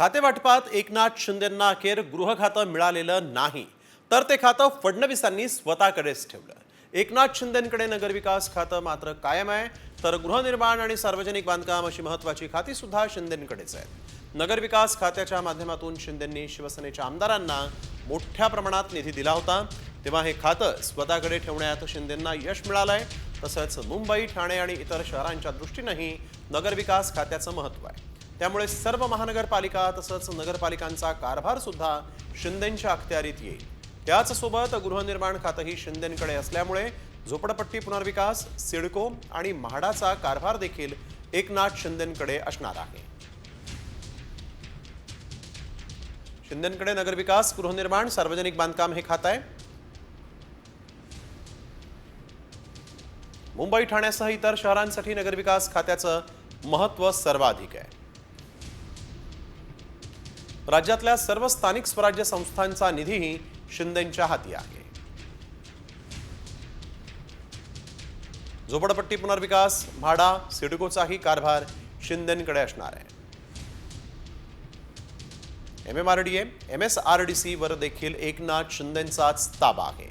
खातेवाटपात एकनाथ शिंदेंना अखेर गृह खातं मिळालेलं नाही, तर ते खातं फडणवीसांनी स्वतःकडेच ठेवलं। एकनाथ शिंदेंकडे नगरविकास खातं मात्र कायम आहे, तर गृहनिर्माण आणि सार्वजनिक बांधकाम अशी महत्त्वाची खाती सुद्धा शिंदेंकडेच आहेत। नगरविकास खात्याच्या माध्यमातून शिंदेंनी शिवसेनेच्या आमदारांना मोठ्या प्रमाणात निधी दिला होता, तेव्हा हे खातं स्वतःकडे ठेवण्यात शिंदेंना यश मिळालंय। तसंच मुंबई, ठाणे आणि इतर शहरांच्या दृष्टीनेही नगरविकास खात्याचं महत्त्व आहे। त्यामुळे सर्व महानगरपालिका तसंच नगरपालिकांचा कारभार सुद्धा शिंदेंच्या अखत्यारीत येईल। त्याचसोबत गृहनिर्माण खातंही शिंदेंकडे असल्यामुळे झोपडपट्टी पुनर्विकास, सिडको आणि म्हाडाचा कारभार देखील एकनाथ शिंदेंकडे असणार आहे। शिंदेंकडे नगरविकास, गृहनिर्माण, सार्वजनिक बांधकाम हे खातं आहे। मुंबई, ठाण्यासह इतर शहरांसाठी नगरविकास खात्याचं महत्त्व सर्वाधिक आहे। राज्यातल्या सर्व स्थानिक स्वराज्य संस्थांचा निधीही शिंदेंच्या हाती आहे। झोपडपट्टी पुनर्विकास, म्हाडा, सिडकोचाही कारभार शिंदेंकडे असणार आहे। MMRDA, MSRDC वर देखील एकनाथ शिंदेंचाच ताबा आहे।